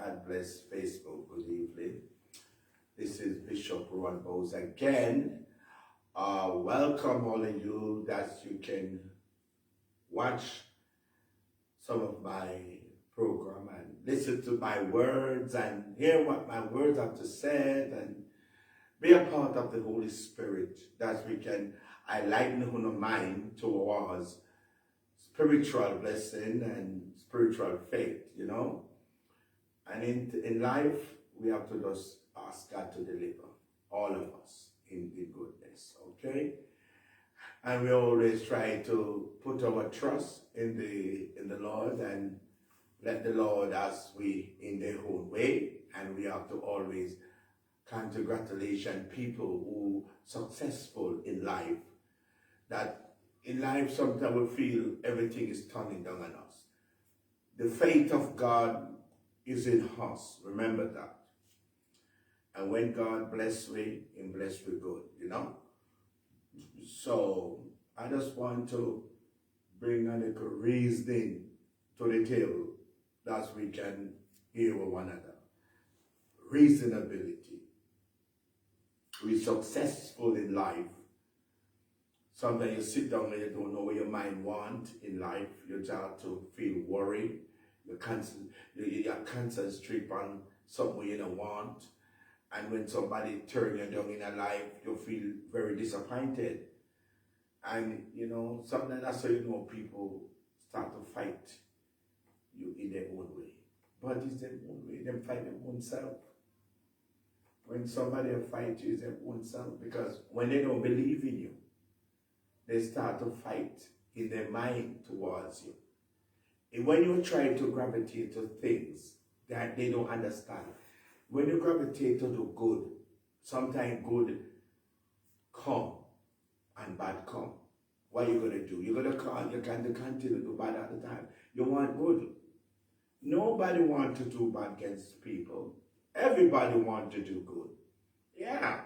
God bless Facebook. Good evening. This is Bishop Rowan Bowes again. Welcome all of you that you can watch some of my program and listen to my words and hear what my words have to say and be a part of the Holy Spirit that we can enlighten our mind towards spiritual blessing and spiritual faith, And in life, we have to just ask God to deliver all of us in goodness, okay? And we always try to put our trust in the Lord and let the Lord as we in their own way. And we have to always congratulate people who successful in life. That in life sometimes we feel everything is turning down on us. The faith of God is in us. Remember that. And when God bless me, He bless me good, So I just want to bring a little reasoning to the table that we can hear with one another. Reasonability. We're successful in life. Sometimes you sit down and you don't know what your mind wants in life. You start to feel worried. You concentrate on something you don't want. And when somebody turns you down in a life, you feel very disappointed. And, sometimes that's how people start to fight you in their own way. But it's their own way. They fight their own self. When somebody fights you, it's their own self. Because when they don't believe in you, they start to fight in their mind towards you. And when you try to gravitate to things that they don't understand, when you gravitate to the good, sometimes good come and bad come. What are you going to do? You're going to you can't continue to do bad all the time. You want good. Nobody wants to do bad against people. Everybody wants to do good. Yeah.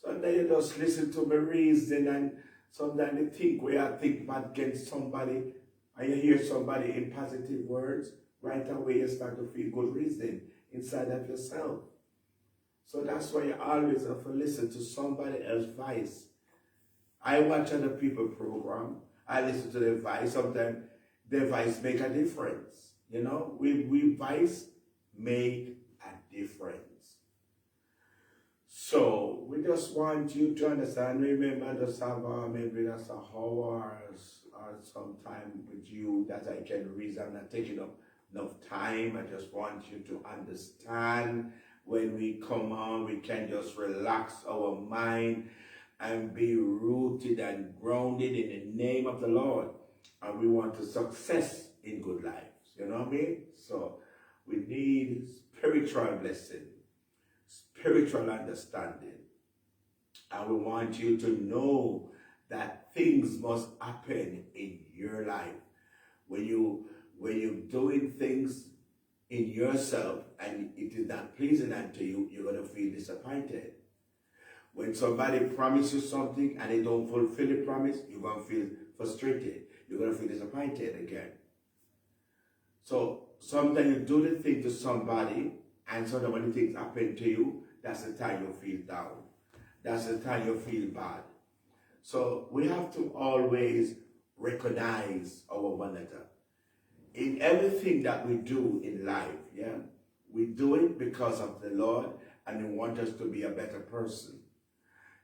Sometimes you just listen to my reason and sometimes you think where I think bad against somebody and you hear somebody in positive words, right away you start to feel good reason inside of yourself. So that's why you always have to listen to somebody else's advice. I watch other people program. I listen to their advice. Sometimes their advice make a difference. We advice make a difference. So we just want you to understand. Remember, just have maybe that's a hour or some time with you that I can reason. I'm not taking up enough time. I just want you to understand when we come on, we can just relax our mind and be rooted and grounded in the name of the Lord. And we want to success in good lives. You know what I mean? So we need spiritual blessing, spiritual understanding. And we want you to know that things must happen in your life. When you're doing things in yourself and it is not pleasing unto you, you're going to feel disappointed. When somebody promises you something and they don't fulfill the promise, you're going to feel frustrated. You're going to feel disappointed again. So sometimes you do the thing to somebody and sometimes when the things happen to you, that's the time you feel down. That's the time you feel bad. So we have to always recognize our one another. In everything that we do in life, we do it because of the Lord and He wants us to be a better person.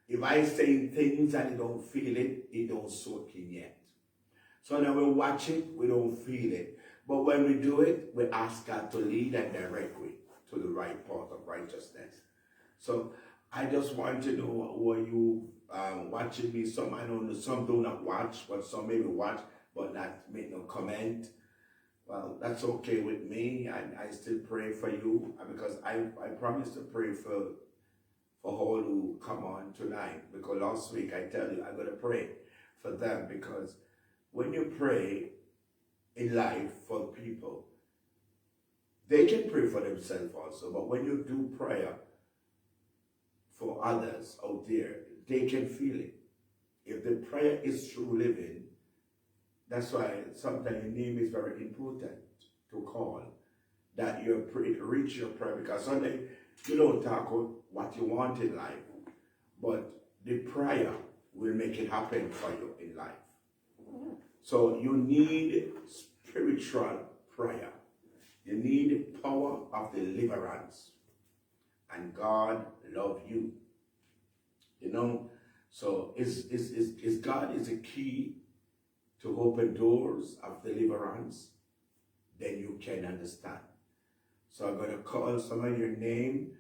If I say things and you don't feel it, it don't soak in yet. So now we watch it, we don't feel it. But when we do it, we ask God to lead and direct me to the right path of righteousness. So I just want to know who are you watching me. Some I know some do not watch, but some maybe watch but not make no comment. Well, that's okay with me, and I still pray for you because I promise to pray for all who come on tonight. Because last week I tell you I'm going to pray for them, because when you pray in life for people, they can pray for themselves also. But when you do prayer for others out there, they can feel it. If the prayer is true living, that's why sometimes your name is very important to call. that you reach your prayer, because Sunday you don't talk what you want in life, but the prayer will make it happen for you in life. So you need spiritual prayer. You need power of deliverance. And God loves you. You know, so is God is a key to open doors of deliverance, then you can understand. So I'm going to call some of your name,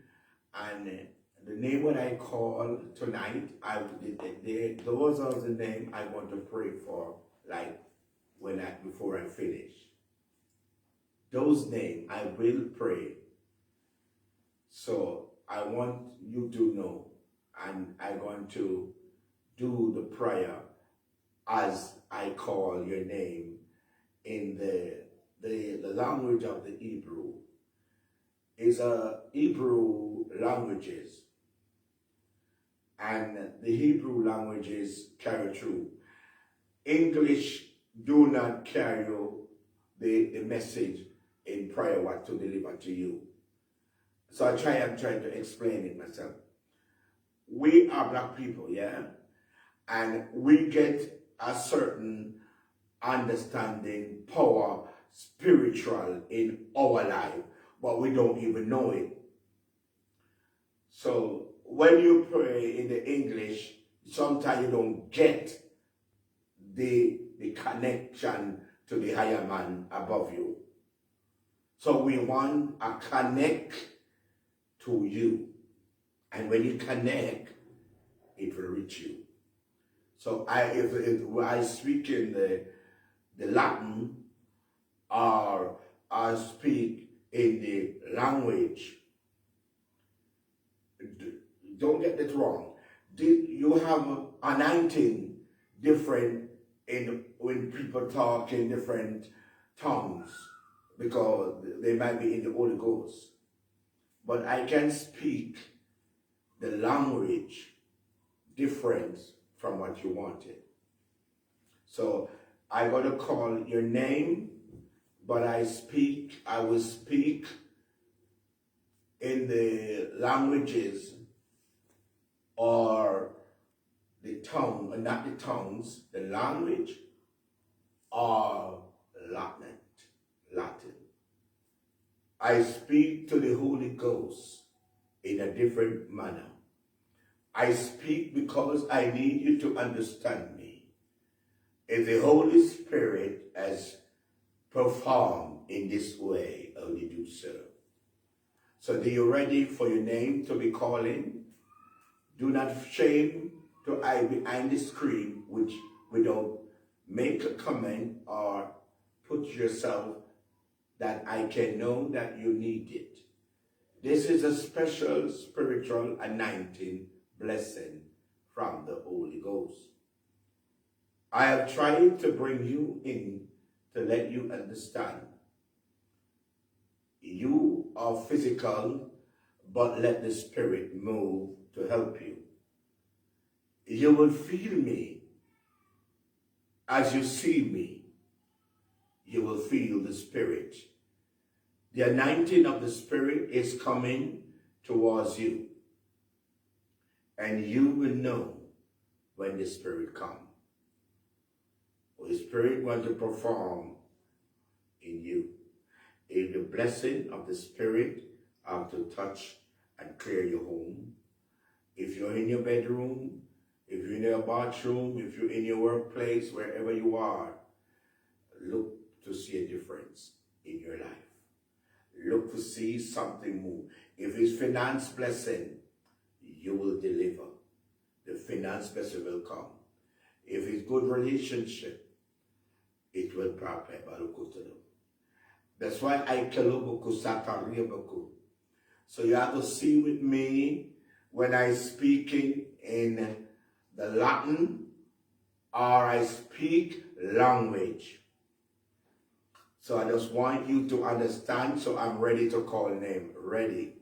and the name what I call tonight, those are the name I want to pray for, like before I finish. Those names I will pray. So I want you to know, and I'm going to do the prayer as I call your name in the language of the Hebrew. Is a Hebrew languages, and the Hebrew languages carry through. English do not carry the message in prayer what to deliver to you. So I'm trying to explain it myself. We are black people, yeah? And we get a certain understanding, power, spiritual in our life, but we don't even know it. So when you pray in the English, sometimes you don't get the connection to the higher man above you. So we want a connect to you. And when you connect, it will reach you. So if I speak in the Latin, or I speak in the language, don't get it wrong. You have anointing different when people talk in different tongues, because they might be in the Holy Ghost. But I can speak the language different from what you wanted. So I'm going to call your name, but I will speak in the languages or the tongue, not the tongues, the language or Latin. I speak to the Holy Ghost in a different manner. I speak because I need you to understand me. If the Holy Spirit has performed in this way, I will do so. So are you ready for your name to be calling? Do not shame to hide behind the screen, which we don't make a comment or put yourself that I can know that you need it. This is a special spiritual anointing blessing from the Holy Ghost. I have tried to bring you in to let you understand. You are physical, but let the Spirit move to help you. You will feel me as you see me. You will feel the Spirit. The anointing of the Spirit is coming towards you. And you will know when the Spirit comes. The Spirit wants to perform in you. If the blessing of the Spirit have to touch and clear your home. If you're in your bedroom, if you're in your bathroom, if you're in your workplace, wherever you are, look to see a difference in your life. Look to see something move. If it's finance blessing, you will deliver. The finance blessing will come. If it's good relationship, it will prepare. That's why I tell. So you have to see with me when I speaking in the Latin or I speak language. So I just want you to understand, so I'm ready to call name. Ready.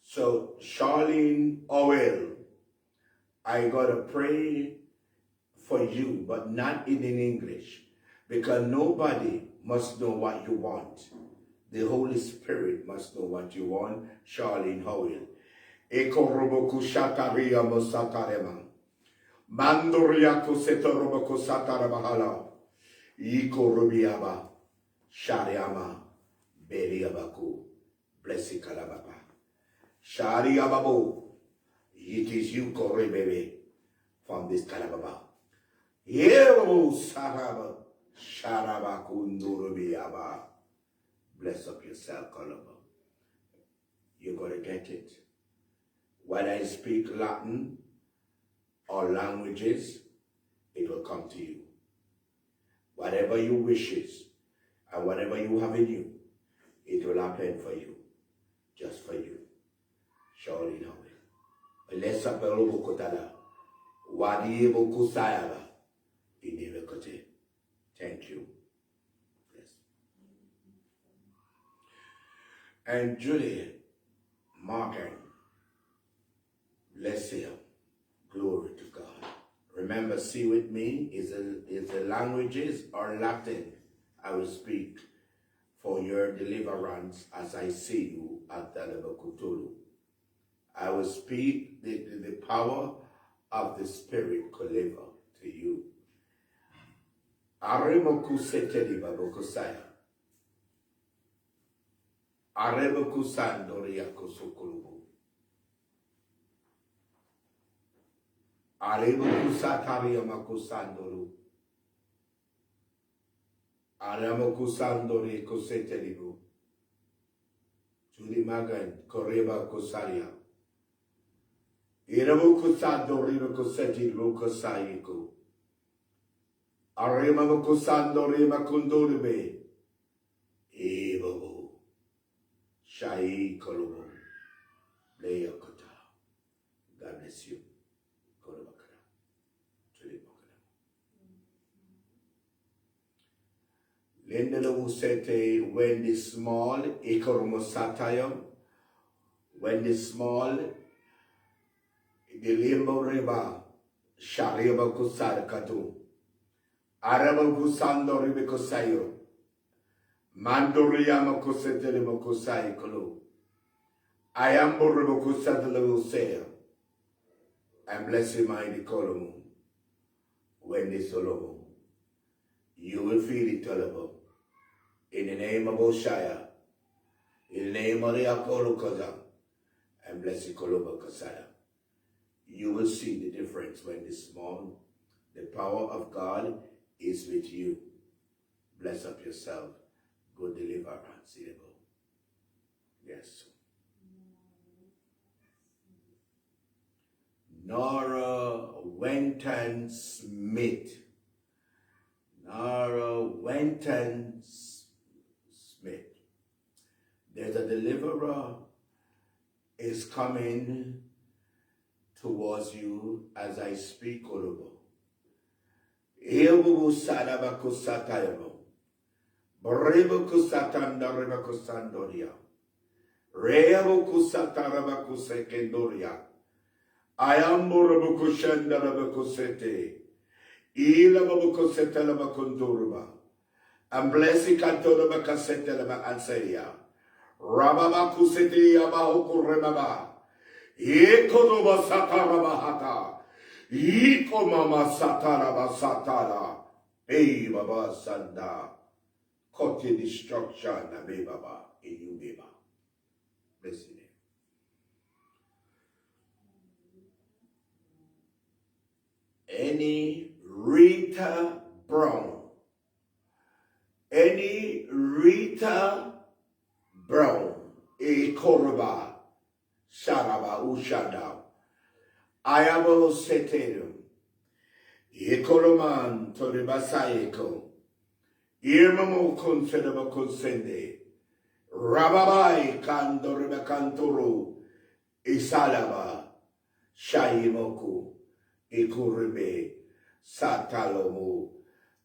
So Charlene Owell, I gotta pray for you, but not in English, because nobody must know what you want. The Holy Spirit must know what you want. Charlene Howell. Ekoroboku shataria mosatarema. Mandoria kusetoroboko satarabahala. Ikorobiaba. Shariama. Beriabaku. Blessed Kalababa. Shariababo. It is you, Korebebe, from this Kalababa. Yero Saraba. Sharabakundurubiaba. Bless up yourself, Kalaba. You're going to get it. Whether I speak Latin or languages, it will come to you. Whatever your wishes and whatever you have in you, it will happen for you. Just for you. Surely know it. Lesa pelobo kotala. Wadiebo kusayaba. Idivekote. Thank you. Yes. And Julie Morgan. Bless you. Glory to God. Remember, see with me is the languages or Latin I will speak for your deliverance as I see you at Talabakutulu. I will speak the power of the Spirit Koleva to you. Aremoku seteli babokosaya. Aremoku sandoria kosokulubu. Aremoku sataria makosandoru. Aremoku sandori kosetelibu. Julie Magan koreba kosaria. Iramoku sandori koseti lokosayiko. Aremamoku sandori makundurbe. Evobo. Shai kolobo. Leokota. God bless you. Lendelo sete when the small ekoromosatayam, when the small the limbo riba shariba kusarkatu araba kusando ribikosayo mandoriyama kusetele mokusai kolo ayambo ribokusadelo seya and bless him mighty kolomu when the solomo you will feel it all. In the name of Oshaya, in the name of the Akolokaza, and blessed Koloba Kasaya, you will see the difference when the power of God is with you. Bless up yourself. Good deliverance. Yes. Nora Wenton Smith. Nora Wenton Smith. There's a deliverer is coming towards you as I speak, Olobo. Ebubu sadabako satayabo. Boribuku satanda ribaku sandoria. Reabuku satarabaku sekendoria. Ayamburabuku shendarabaku sete. Ilababuku setelabakundurba. And blessed Kantorabaka setelaba anseria. Rababaku sete yabahuku remaba. Ekonoba satarabahata. Iko mama sataraba satara. Hey baba sanda. Kote destruction na be baba. In you beba. Bless you. Any Rita Brown. Any Rita Brown. E Koroba. Sharaba Ushada. Ayabo Seterum. E Koroman Toribasayeko. Irmamo Consedaba Consende. Rababai Kandoreba Kantoro. Isalaba. Shaimoku. Ikurebe, Satalomo,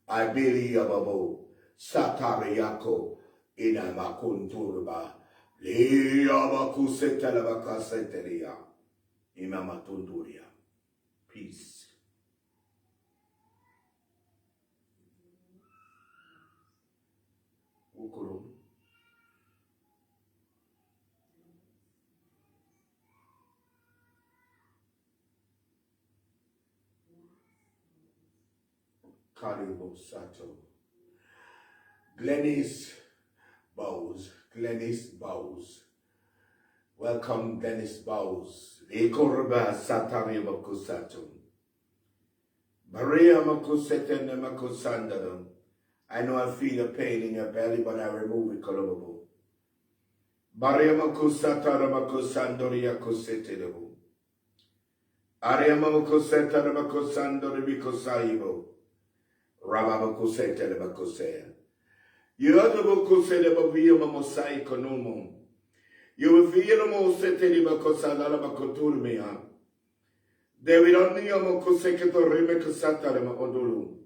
Iberiababo, Satariako, Inamakunturba, Liabakusetelabaka Seteria, Imamatunduria. Peace. Karibo Sato. Glennis Bowes. Glennis Bowes. Welcome, Glennis Bowes. Ekorba Satari Makusato. Maria Makusete Nemakusandadam. I know I feel a pain in your belly, but I remove it, Kolobo. Maria Makusata Makusandoria Kusetebo. Aria Makuseta Makusandori Bikosaibo. Rabamakusete Makosea. You know the Makusete Bavia Mamosai Konomo. You will feel a Mosete Makosala Makoturmea. David only Yamokoseketo Remekosata Odulu.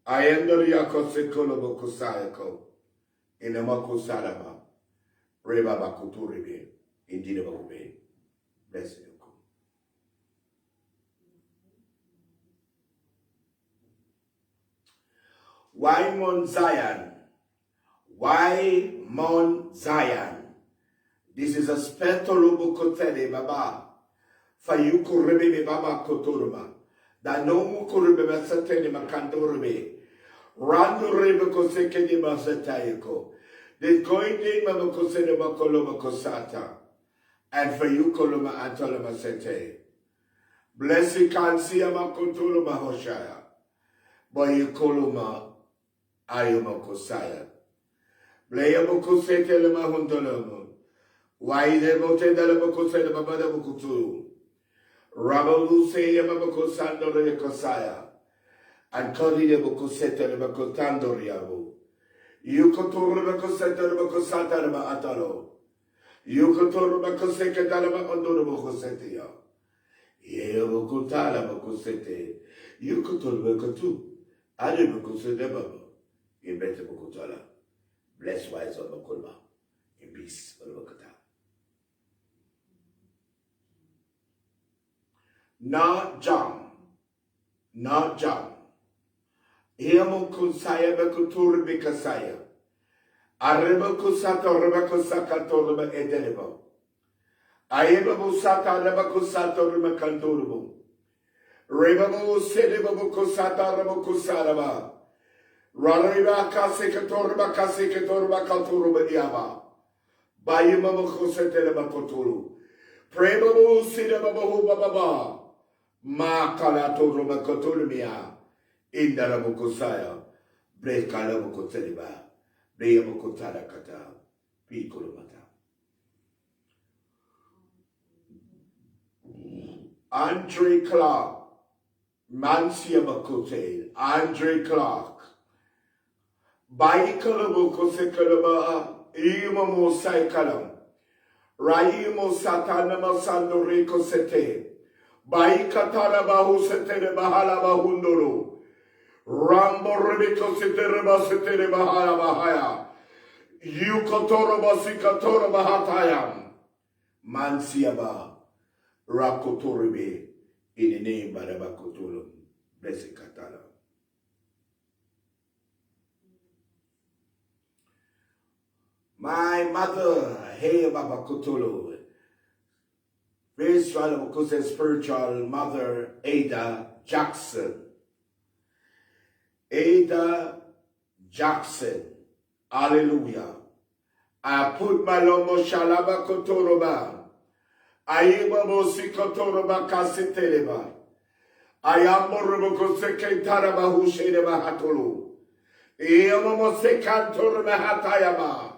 I am the Yakosekolo Bokosayako in the Makosalaba. Reba Bakuturibe. Indeed of obey. Bless you. Why Mount Zion? Why Mount Zion? This is a special bukotele baba. Fayuko rebe baba kotoruma. Da no mukurebe basatene makandorebe. Randu rebe koseke de basatayako. The going day mabakosene makoloma kosata. And fayuko loma antoloma sete. Blessed kansiya makotoruma hoshaya. Boyukoloma. Ayomokosaya. Blayamokosete le mahundolomo. Why the mote de la bocose de babada bokutu. Rabaluse yamabokosando de kosaya. And Kori de bocosete de bacotando riabo. You cotor bacosete de bacosata de baatalo. You cotor bacoseke dalama ondoro bocosetia. Ye bocotala bocosete. You cotor bacotu. Ade bocose de baba. In better Bukutala. Bless wise on Makulma. In peace on Bukata. Not John. Not John. Hiamu Kunsaya Bakutur Bikasaya. Areba Kusata Rebakosaka Torba Edenebo. Ayeba Busata Rebakusato Remakanturbo. Rebabu Sedebo Kusata Rebakusaraba. Rariba Kasekatorba Kasekatorba Katuruba Diaba. Bayuma Kosetela Koturu. Prebabu Sidababu Baba. Makalatoruma Kotulumia. Indarabukusaya. Brekalabukoteriba. Beamukotara Kata. Pikulumata. Andre Clark. Mansia Makote. Andre Clark. Baikalabu Kosekalaba, Imamo Saikalam, Raimo Satana Masando Rico Sete, Baikatarabahu Sete Bahala Bahunduru, Rambo Ribico Sete Basete Bahala Bahaya, Yukotoro Basikatora Bahatayam, Mansiaba, Rakotoribe, in the name of Barabakotulum, Blessed Katala. My mother, hey Baba Kutulu, spiritual mother, Ada Jackson. Ada Jackson. Hallelujah. I put my lomo shalaba kotoroba. Ayibabo sikotoroba kasiteleba. Ayambo koseke taraba hushedeba hatulu. Iyamo sekantorba hatayama.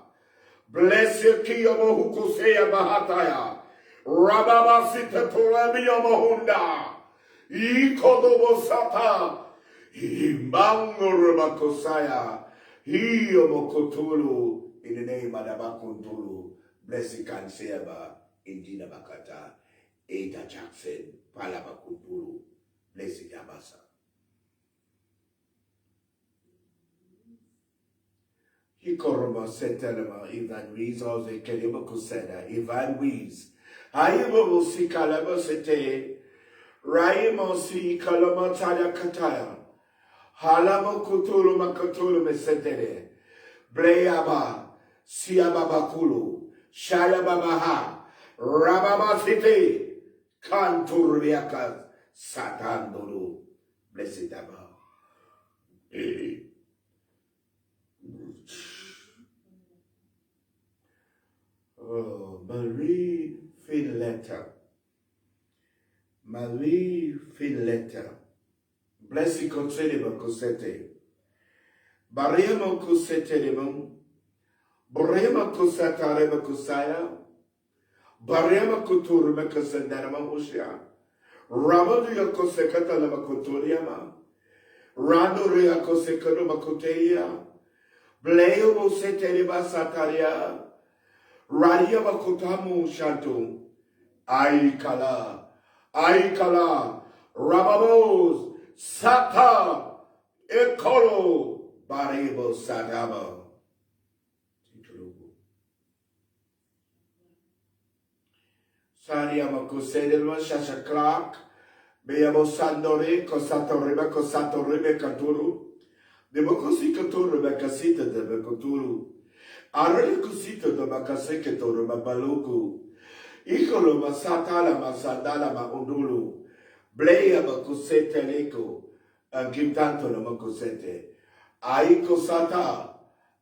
Bless you, Kiyomo Hukuseya Bahataya. Rababa Sitatolamio Mahunda. Ikodobo Sata. Imbango Ramakosaya. Hiyomokotulu. In the name of Abakuntulu. Blessed Kanseaba. Indina Bakata. Ada Jackson. Palabakuntulu. Blessed Yabasa. Hikoroma Setelema, Ivan Rees, also Kelima Kusena, Ivan Rees. Ayimo si Kalama Sete, Raimo si Kalama Taya Kataya, Halamo Kutulu Makatulu Mesetere, Bleaba, Siababakulu, Shayababaha, Rababa Sete, Kanturiakas, Satandulu, blessed Abba. Oh, Marie Finletta. Marie Finletta. Blessed considerable cosette. Barema cosette lemon. Barema cosata rema cosaya. Barema couture casandarama osia. Ramadia cosecata lama cotoriama. Randoria cosecano macotea. Bleo moseteleba sataria. Radia macotamu shanto. Aikala. Aikala. Rababos. Sata. Ekolo. Barebo sadaba. Sariamo cosedelma Shasha Clark, Beamo Sandore, Cosato Rebe Caturu, Democosi Caturu, Bacasita de Bacaturu, Arre Cosito de Bacasecato, Babaluku, Icolo Masatala Masandala Maundulu, Blea Bacosete Leco, and Quintanto Macosete, Aiko Sata,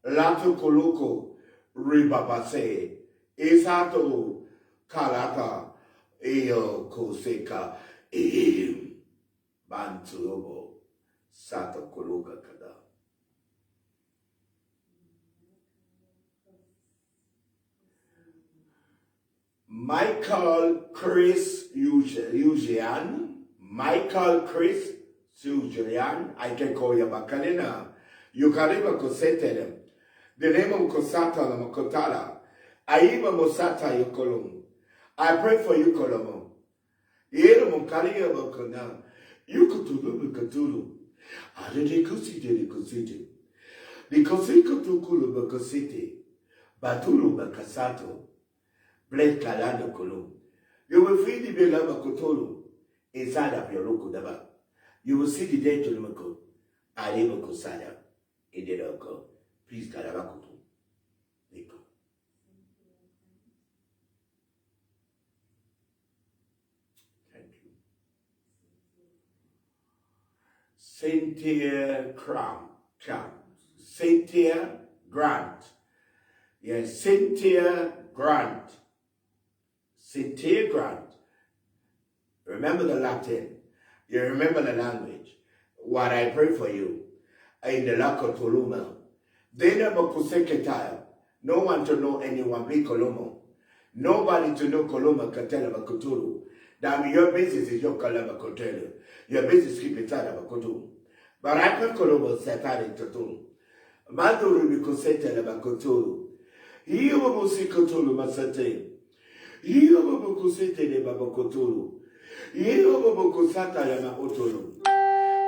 Lato Coloco, Ribabase, Isato. Kalata eo koseka bantuobo sato koluga kada. Michael Chris Eugian. Michael Chris Eugian. I can call you Bakalina. You can even cosete. The name of Kosata Makotala. Aiba Mosata Yokolum. I pray for you, Kolomo. Yero Mokalia Bokona. You could do Katulu. I didn't consider the Cositi. The Cosico to Kulu Bacositi. Batulu Bacasato. Blake Kalando Kulu. You will feel the Belama Kotolo inside of your local daba. You will see the day to the Mako. Areba Kosada. In the local. Please, Kalabakutu. Nico. Cynthia Cynthia Grant. Yes, Cynthia Grant. Cynthia Grant. Remember the Latin. You remember the language. What I pray for you. In the Lako Toluma. They never kuseketaya. No one to know anyone be Kolomo. Nobody to know Koloma Katela Bakuturu. That your business is your Kalama Kotelu. Your business keep it out of a Kotu. But I can Kolomo Satari Totu. Maduru Bicoseta Bakoturu. You will see Kotulu Masate. You will Bocosete de Babakoturu. You will Bocosata Yama Otulu.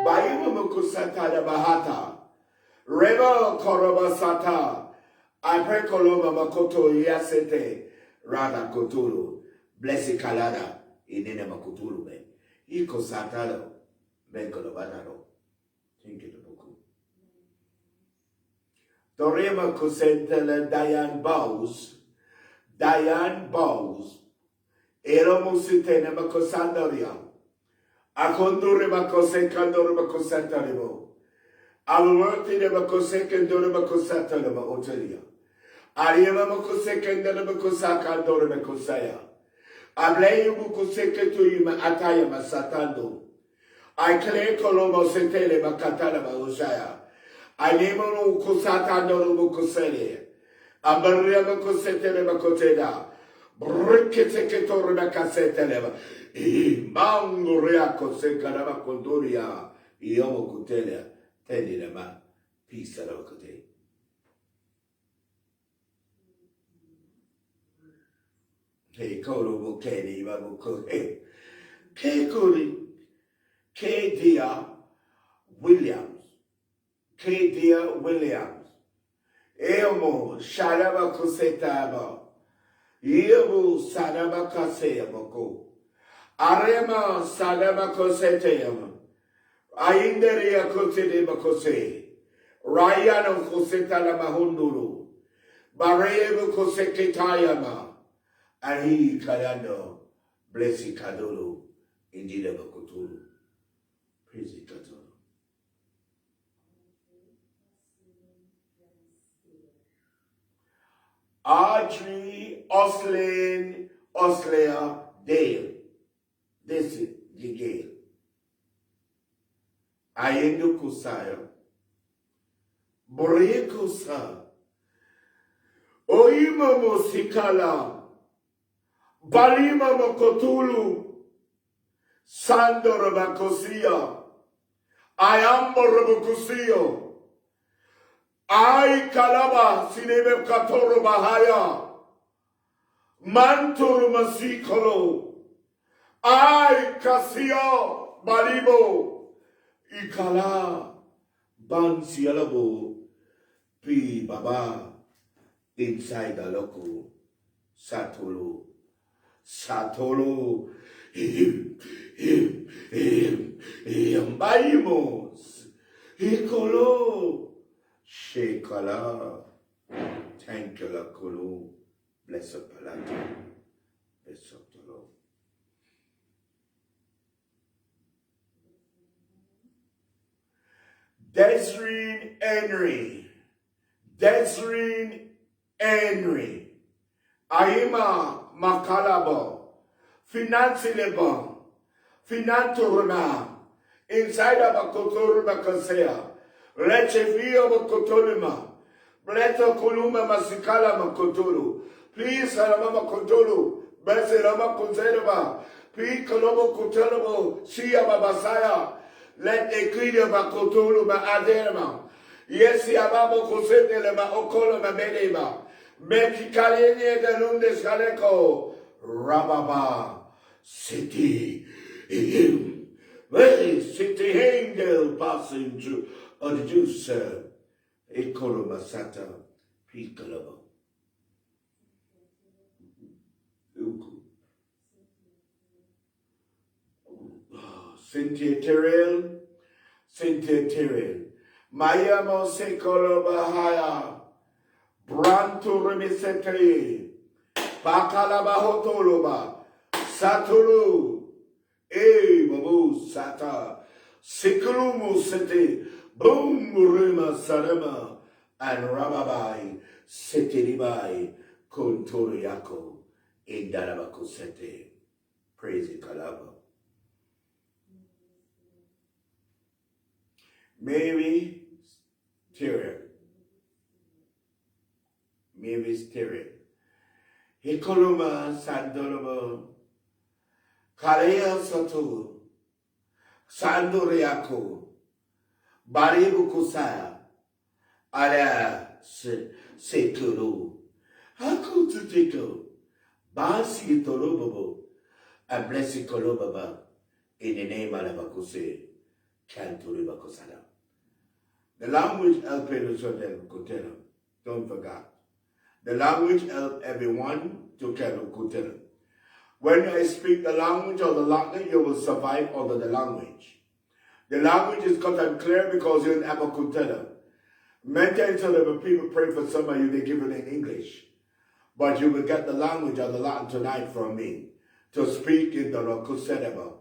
Bayuma Bocosata de Bahata. Reba Korobasata. I pray Koloma Makoto Yasete. Rada Kotulu. Blessed Kalada. Inene Makutulu me. Iko Satalo. Benkolo Banano. Thank you, Boku. Torema Cosentele Diane Bowes. Diane Bowes. Eromusitene Macosandaria. Akondure Macosencandore Macosantarimo. Alworthy de Macosecandore Macosantarima Otelia. Ariema Macosecandore Macosacandore Macosaya. Ableio Bukuseke to you, Ataya Masatando. I claim Colombo Setele Makatana Mausaya. I name on Kusatando Bukusele. Abaria Macosetele Macoteda. Bricketeketo Rebecca Mango Reaco Secarama Condoria. Iomo Cutelia. Tedilema. Peace at Ocote. Hey, Kolo Kedi, Babu Hey, Kekuri, K. Williams, K. Williams, Elmo, Sharaba Cosetaba, Yebu Sadaba Caseaboko, Arema Sadaba Coseteam, Ainderia Cosede Cose, Rayano Coseta Mahunduru, Barrevo Coseketayama. Ahi Kayando, blessed Kadolo, indeed of a Kutulu. Praise it, Katolo. Audrey Oslin Oslea Dale. This is the Gale. Ayendo Kusaya. Borekusa. Oima Mosikala. Balima Mokotulu. Sandor Bakosia. Ayambo Rabukusio. Ay Kalaba Sinebe Katoro Bahaya. Mantur Masikolo. Ay Kasio Balibo. Ikala Bansialabo. Pi Baba. Inside the local. Satolo. Satolo. Baimos. Ikolo. Shekala, thank you, Lakulu, bless up Palata, bless up the Lord. Desiree Henry, Aima Makalabo, Financelebo, Finanturma, inside of a Kotoruma Kosea. Rechevio Mokotoluma. Bleto Kuluma Masikala Makotolu. Please, Salamama Kotolu. Beselama Konserva. Please, Kolomo Kotolomo. Shia Babasaya. Let the Kriya Makotolu Ma Aderma. Yes, Yababo Kosete Ma Okolo Ma Medeba. Mekikalene de Lundes Kaleko. Rababa. City. Very city angel passing through. Or the Jews, Ekolo Masata, Pikalaba. Cynthia Terrell, Maya Mosekolo Bahaya, Branto Remisete, Bakalaba Hotoloba, Satulu, Babu Sata, Sikulumu Sete, Boom Rima Sarama and Rababai Setiribai Kontoriako in Darabako Sete. Praise the Kalaba. Mary Stereo. Hikoluma Sandorobo Kalea Soto Sandoriako. Baribu Kusaya, Ala Sekuru, Haku Tutiko, Basi Torobobo, and Blessed Kolobaba, in the name of Bakuse, Kanturi Bakosada. The language help Kutera, don't forget. The language help everyone to Kutera. When I speak the language of the language, you will survive under the language. The language is cut and clear because you're in Abakutela. Many times when people pray for some of you, they give it in English. But you will get the language of the Latin tonight from me to speak in the Rokusedeba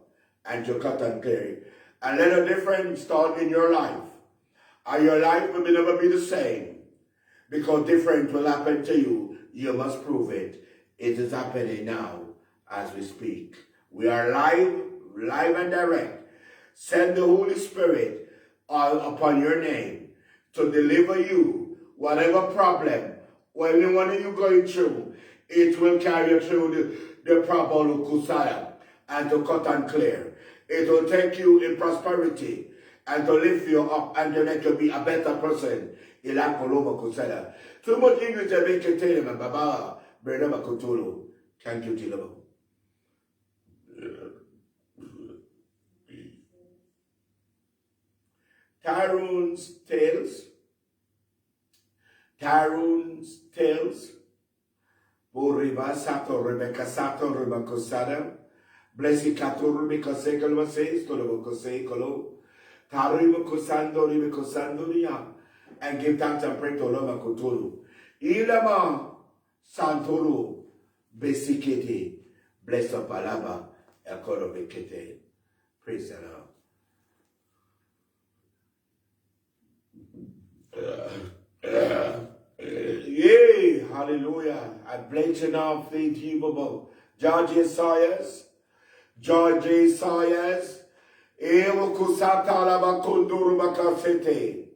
and to cut and clear. And let a difference start in your life. And your life will never be the same. Because different will happen to you. You must prove it. It is happening now as we speak. We are live and direct. Send the Holy Spirit upon your name to deliver you whatever problem, anyone you're going through, it will carry you through the problem of Kusaya and to cut and clear. It will take you in prosperity and to lift you up and to make you be a better person. Too much English to make you tell him, Baba, Brother Kutulu. Thank you, Tilabo. Tyrone's Tales, Boriba Sato, Rebecca Sato, Rebecca Sada, Blessed Kato, Rebecca Sekolo, says, Toloboko Sekolo, Tariboko Sando, Rebecca Sandoria, and give thanks and pray to Loma Kotolo. Ilama Santoro, Besikete, bless up Alaba, Akoro Bekete. Praise the Lord. Yay, hallelujah. I bless you now, faith heavable. George Sawyers. George Sawyers. Ewo kusatala bakunduru makasete.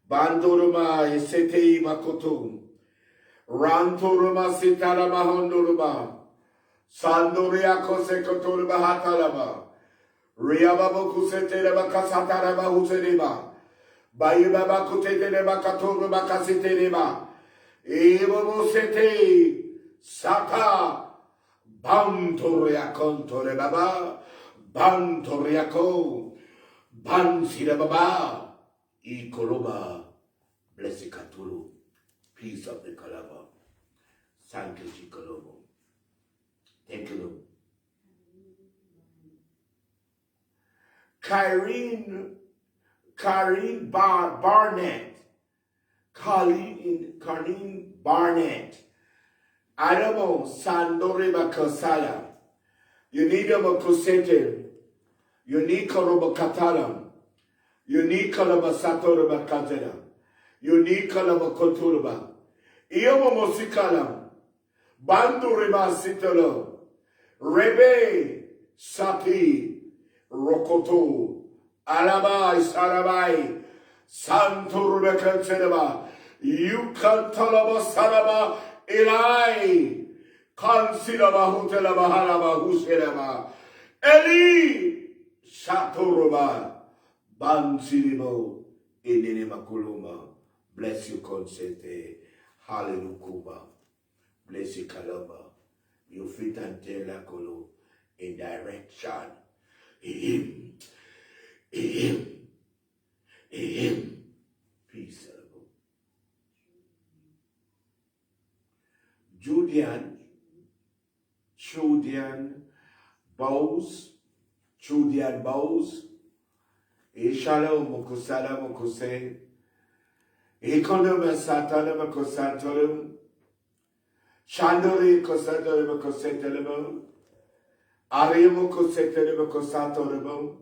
Banduruma esete makutum. Ranturuma sitala mahonduruma. Sanduria kosekoturuma hatalama. Riababa kusete bakasatara bahusenima. Bayibaba kutete bakaturu bakasite. Evo sete sata bantoria contore baba bantoriaco bansira baba e koloba blessicaturu peace of the kalaba. Thank you, Chikolobo. Thank you, Lord. Kyrene Barnett. Colleen Barnett. Adamo Sandoreba Kosala. You need a Kosete. You need Koroba Katalam. You need Kalaba Satoraba Katera. You need Kalaba Koturba. Iomo Mosikalam. Bandureba Sitolo. Rebe Sati Rokoto. Alabai Sarabai. Santurbe Katereba. You can talaba salaba Eli. Consideraba hotelaba halaba huselaba. Eli Shaturuba Bansiribo Inenema Kuluma. Bless you, Consente. Hallelujah. Bless you, Kalaba. You fit and tell Kolo in direction. Him. Peace. Judian Bowes, Shalom Mokusala Mokuse, Econom Satana Mokusantorum, Chandori Cosator Mokusetelemo, Ariamo Cosetelemo Cosatoremo,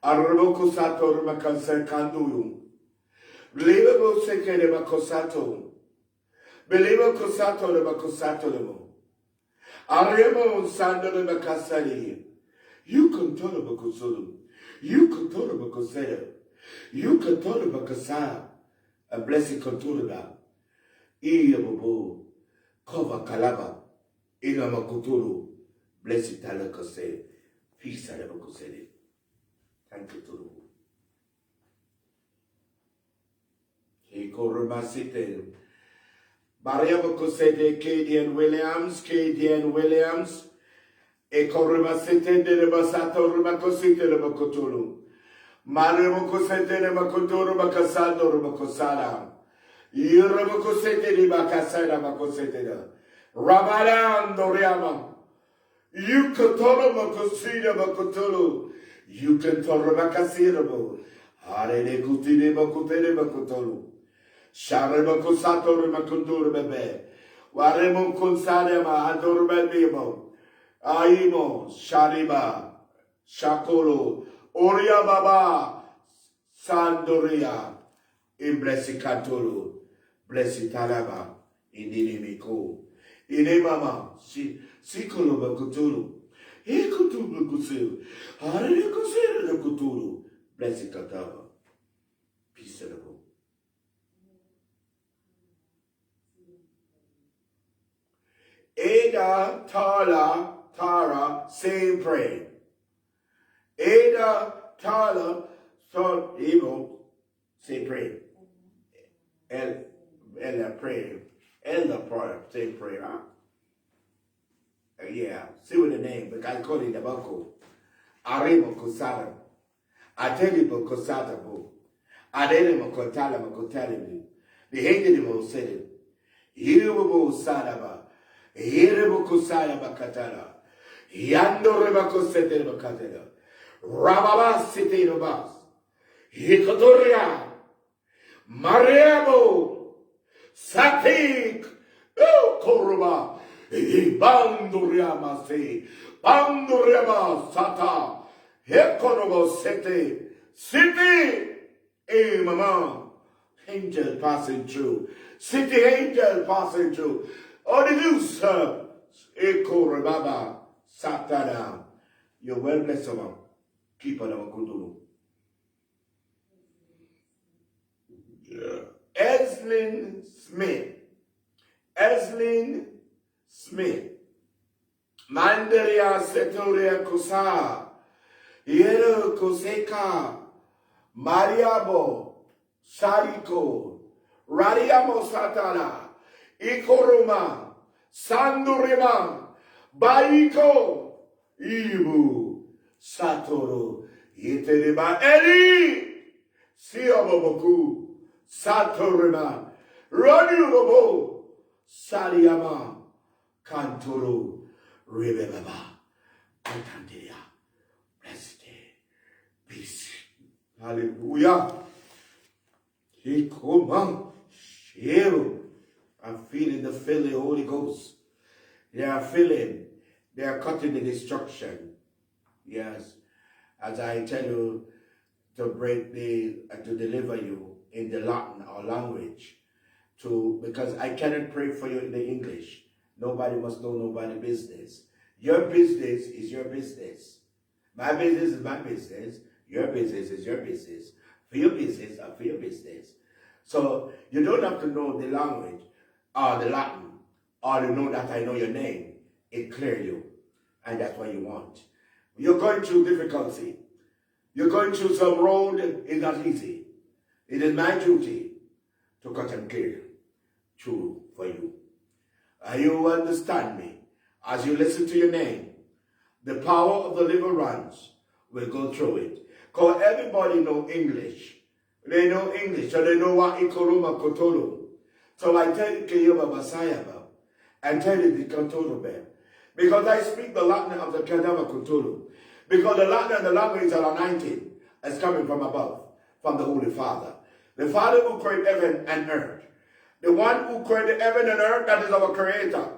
Arabo Cosator Macansa Canduyum, Believable Sekelema Cosato. Believer Cosato de Macosatolemo. Aremo Sando de Macasari. You can tell a Macosolum. You can tell a Macoseta. You can tell a Macasa. A blessed Conturba. Iyabu. Kova Kalaba. Ina Makuturu. Blessed Talakose. Peace at Macoseti. Thank you, Turu. He called Ramasite. Mariama Cosete, Cadian Williams, Ecoremasete de Basato Rumacosite de Bacotulu, Mariamo Cosete de Bacoturu Bacasado Rumacosada, Yurabacosete de Bacasada Macosete, Ramadan Doriama, you can tell Macosida Bacotulu, you can tell Macasirabo, Are de Cutine Bacotele Bacotulu. Sharema Cosato Macundur Bebe, Waremo Consalema, Ador Bebimo, Aimo, Shariba, Shakolo, Oria Baba, Sandoria, in Blessed Catolo, Blessed Talaba, in Inimiko, in Emama, Sicolo Bacutulu, Ecutubu Cusil, Hare Cusir the Cutulu, Blessed Cataba, peaceable. Ada, Tara, same pray. Ada, Tala, so evil, say pray. Elder pray. Elder prayer, say prayer, huh? Yeah, see with the name, because I call it the Bako. Arimo Kosada. Atelibo Kosada Bo. Adelimo Kotala Makotalibi. The Hagenimo said it. Yubo Sadaba. Yerebukusaya bakatala. Yando rebakosete bakatela. Rababa sete robas. Hikotoria. Mariamo. Satik. Koroba. Banduriama se. Banduriama sata. Hekonobo sete. City. Mama. Angel passing through. City angel passing through. Holy Ghost, Eko Rebaba, Satana. You're well blessed, man. Keep on our kudulu. Eslin Smith. Eslin Smith. Mandaria Setoria Kusa. Yero Koseka. Mariabo. Sariko. Radiamo Satana. Ikoroma. Sandurima. Baiko. Ibu. Satoro. Yetereba. Eli. Sioboboku. Satorima. Rodiubobo. Sariama. Kantoro. Rebebaba. Antandia. Blessed peace. Hallelujah. Hikoma. Shiro. I'm feeling the Holy Ghost. They are feeling. They are cutting the destruction. Yes. As I tell you, to deliver you in the Latin or language, because I cannot pray for you in the English. Nobody must know nobody's business. Your business is your business. My business is my business. Your business is your business. For your business or for your business. So you don't have to know the language or the Latin or to know that I know your name. It clears you. And that's what you want. You're going through difficulty. You're going through some road. It's not easy. It is my duty to cut and clear through for you. You understand me? As you listen to your name, the power of the deliverance will go through it. Because everybody know English. They know English, so they know what Ikoruma Kotolo. So I tell you Kiyoma Masayaba and tell you the Kotolo Bear. Because I speak the Latin of the Kadama Kotolo. Because the Latin and the language are anointed as coming from above, from the Holy Father. The Father who created heaven and earth. The one who created heaven and earth, that is our Creator.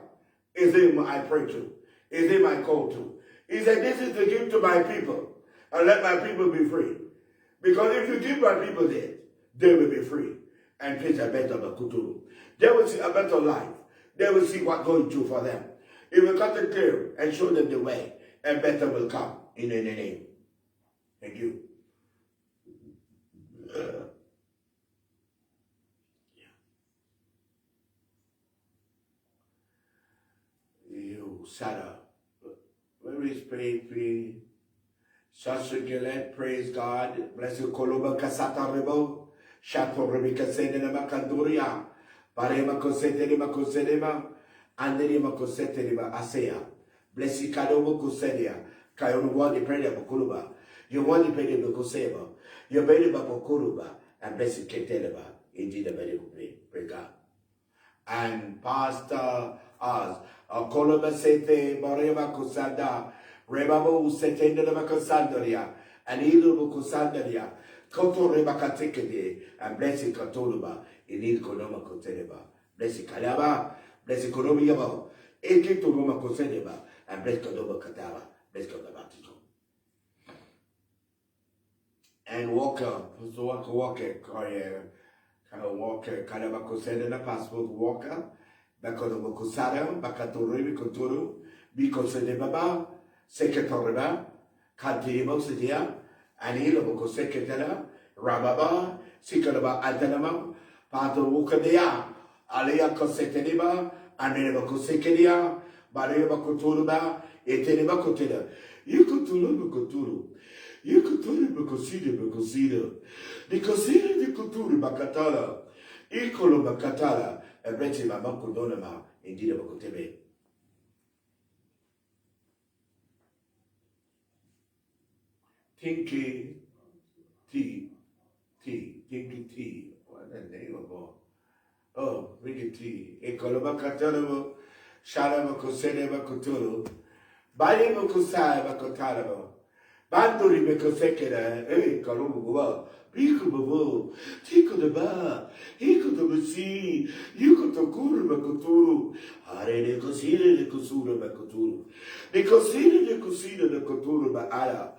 Is him I pray to. Is him I call to. He said, this is to give to my people. And let my people be free. Because if you give my people this, they will be free. And face a better Bakuturu. They will see a better life. They will see what's going through for them. It will cut it clear and show them the way. And better will come in any name. Thank you. Sarah. Where is pray? Sasha Gillette, praise God. Bless you, Koloba Kasata Rebo. Shato Rebecca Senema Kanduria. Parema Cosetema Cosedema. Anderima Cosetema Asea. Bless you, Kadobo Cosedia. Kayon want the prayer of Kuluba. You want the prayer of Koseba. You pray about Kuluba. And bless you, Keteleba. Indeed, a very good pray God. And Pastor Oz. Koloba Sete, Borema Kusanda. Rebabo Setenda Macasandaria, and Ilu Kusandaria, Koto Rebakatekede, and Blessed Katoluba, in Il Konoma Koteneba, Blessed Kalaba, Blessed Konomiaba, Eke to Roma Koseneba, and Blessed Kodoba Katava, Blessed Kodabatito. And Walker, Kalaba Kosenda, Passport Walker, Bakodoba Kosada, Bakatori Koturu, Bikoseneba. Seketoreba, Kantimo Sidia, Anilo Boko Seketela, Rababa, Sikalaba Adanama, Pato Wukadea, Alia Coseteniba, Aneba Kosekedia, Bareba Koturuba, Eteneba Kotela. You could tulu Koturu. You could tulu Bocosida, because the Koturu Bakatala, Ecolo Bakatala, and Retima Makodonama, indeed of Kotebe. Tinky T. What the name of all? Oh, Ricky T. Ekoloma Katanabo, Shalama Kosenema Kotulu, Badimo Kosai Bakotanabo, Banduri Bekosekeda, Koluba, Piku Tico the Ba, Hiko the Basi, Yuko Tokuru Bakoturu, Are de Cosida de Cosura Bakoturu, de Cosida de Cosida de Coturu Baala.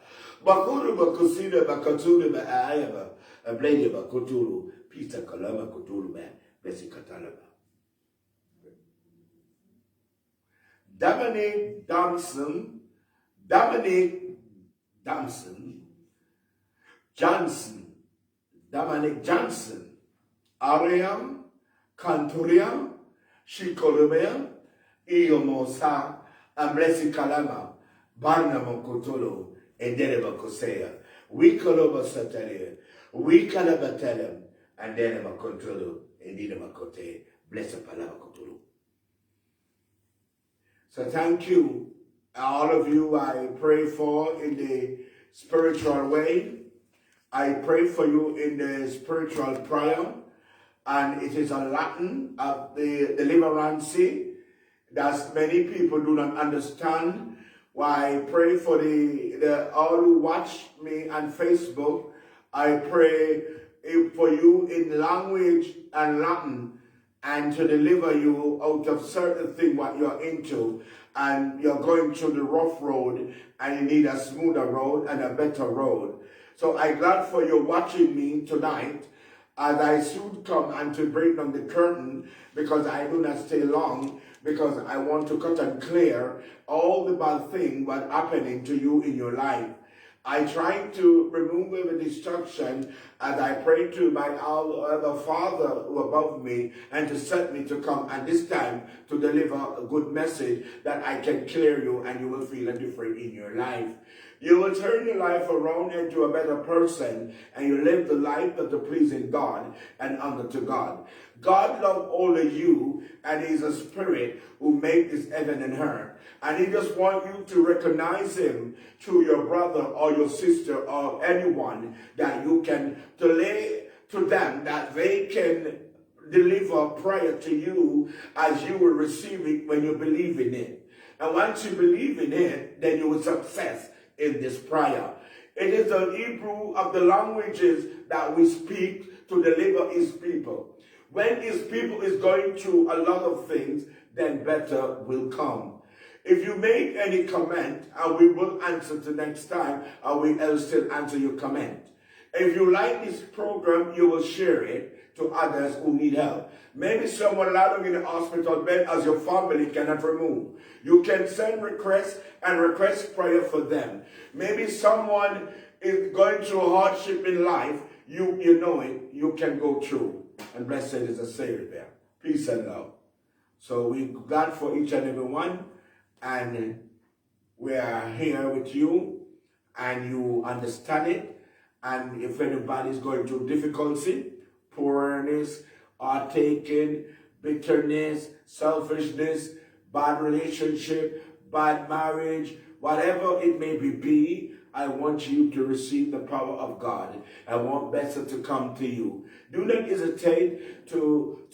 Bakuru Bakosida Bakaturu Baayaba, a blade of Bakoturu, Peter Kalama Koturu Man, Besikatalaba. Dominic Johnson, Dominic Johnson, Ariam, Kanturia, Shikolumea, Iyomosa, Amblesi Kalama, Barnamo Kotolo, and Dereba Kosea. We Koloba Satare, we Kalabatelem, and Dereba Kotolo, and Dinama Kote, bless Palama Kotolo. So thank you, all of you I pray for in the spiritual way. I pray for you in the spiritual prayer, and it is a Latin of the deliverance that many people do not understand. Why I pray for the all who watch me on Facebook. I pray for you in language and Latin, and to deliver you out of certain thing what you're into, and you're going through the rough road, and you need a smoother road and a better road. So I'm glad for you watching me tonight, as I soon come and to break down the curtain, because I do not stay long, because I want to cut and clear all the bad things what happening to you in your life. I try to remove every distraction as I pray to my other Father who above me, and to set me to come, and this time to deliver a good message that I can clear you, and you will feel a difference in your life. You will turn your life around into a better person, and you live the life that is pleasing God and honor to God. God loves all of you, and He's a spirit who made this heaven and earth. And He just wants you to recognize Him through your brother or your sister or anyone that you can lay to them, that they can deliver prayer to you as you will receive it when you believe in it. And once you believe in it, then you will success in this prayer. It is the Hebrew of the languages that we speak to deliver His people. When His people is going through a lot of things, then better will come. If you make any comment, and we will answer the next time, and we will still answer your comment. If you like this program, you will share it to others who need help. Maybe someone lying in the hospital bed as your family cannot remove. You can send requests and request prayer for them. Maybe someone is going through a hardship in life. You know it. You can go through. And blessed is the Savior there. Peace and love. So we God for each and every one. And we are here with you. And you understand it. And if anybody is going through difficulty, poorness, or taking, bitterness, selfishness, bad relationship, bad marriage, whatever it may be, I want you to receive the power of God. I want better to come to you. Do not hesitate to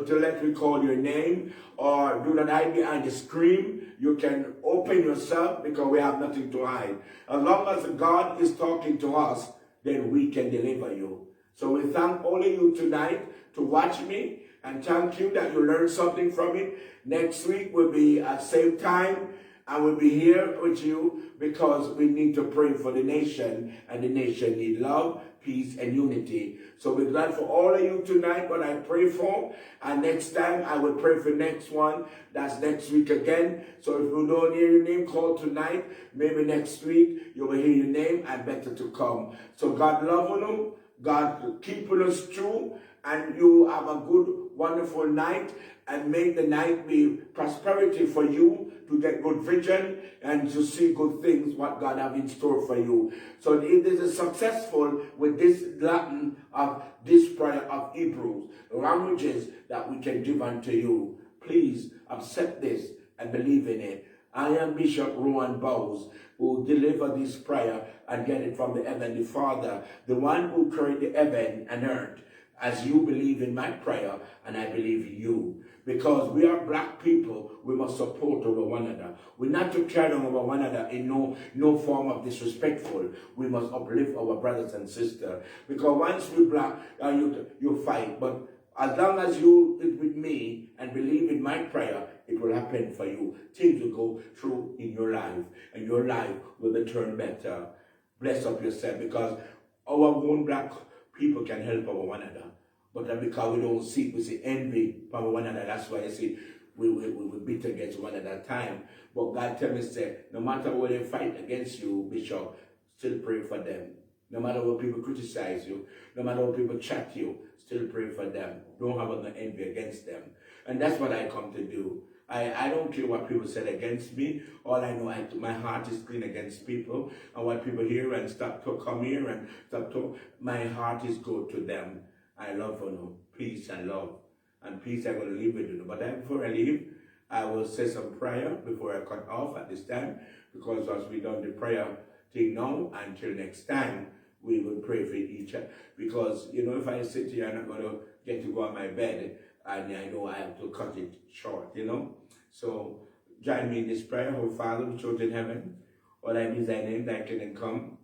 let me call your name, or do not hide behind the screen. You can open yourself, because we have nothing to hide. As long as God is talking to us, then we can deliver you. So we thank all of you tonight to watch me, and thank you that you learned something from it. Next week will be at the same time, and we'll be here with you, because we need to pray for the nation, and the nation needs love, peace, and unity. So we're glad for all of you tonight what I pray for, and next time I will pray for next one. That's next week again. So if you don't hear your name called tonight, maybe next week you will hear your name, and better to come. So God love you, God keeping us true, and you have a good, wonderful night, and make the night be prosperity for you, to get good vision and to see good things what God have in store for you. So it is successful with this Latin of this prayer of Hebrews, languages that we can give unto you. Please accept this and believe in it. I am Bishop Rowan Bowes, who deliver this prayer and get it from the Heavenly Father, the one who created heaven and earth. As you believe in my prayer, and I believe in you. Because we are black people, we must support over one another. We're not to carry on over one another in no form of disrespectful. We must uplift our brothers and sisters. Because once we black, you fight. But as long as you is with me and believe in my prayer, it will happen for you. Things will go through in your life, and your life will be turned better. Bless up yourself, because our own black people can help our one another. But because we don't see, we see envy from one another. That's why you see we beat against one at that time. But God tell me, say, no matter what they fight against you, Bishop, still pray for them. No matter what people criticize you, no matter what people chat you, still pray for them. Don't have no envy against them. And that's what I come to do. I don't care what people said against me. All I know, my heart is clean against people. And what people hear and stop to come here and stop to, my heart is good to them. I love you, peace and love. And peace I'm going to leave with you. But before I leave, I will say some prayer before I cut off at this time. Because as we done the prayer thing now, until next time, we will pray for each other. Because, you know, if I sit here, I'm not going to get to go on my bed. And I know I have to cut it short, you know. So, join me in this prayer. Oh, Father, which art in heaven, all I is thy name, thy kingdom come.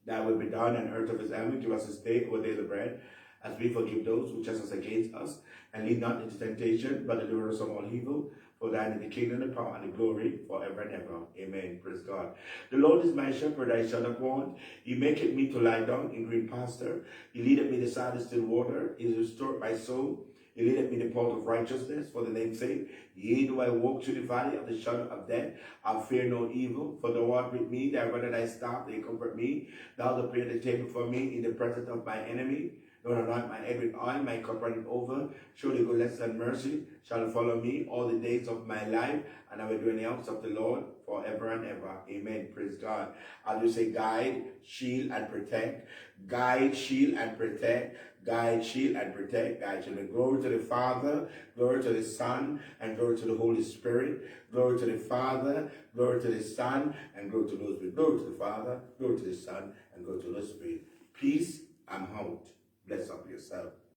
Thy will be done on earth of his heaven. Give us this day our daily bread, as we forgive those who trespass against us. And lead not into temptation, but deliver us from all evil. For thine is the kingdom, the power, and the glory, forever and ever. Amen. Praise God. The Lord is my shepherd, I shall not want. He maketh me to lie down in green pasture. He leadeth me beside the still water. He restored my soul. He leadeth me in the path of righteousness for the name's sake. Yea, though I walk through the valley of the shadow of death, I'll fear no evil. For thou art with me, thy rod and thy staff, they comfort me. Thou hast prepared the table for me in the presence of my enemy. Thou anoint my head with oil, my cup runneth over. Surely goodness and mercy shall follow me all the days of my life, and I will dwell in the house of the Lord forever and ever. Amen. Praise God. I'll just say guide, shield, and protect. Guide, shield, and protect. Guide, shield, and protect. Guide, shield. And glory to the Father, glory to the Son, and glory to the Holy Spirit. Glory to the Father, glory to the Son, and glory to the Holy Spirit. Glory to the Father, glory to the Son, and glory to the Holy Spirit. Peace, I'm out. Bless up yourself.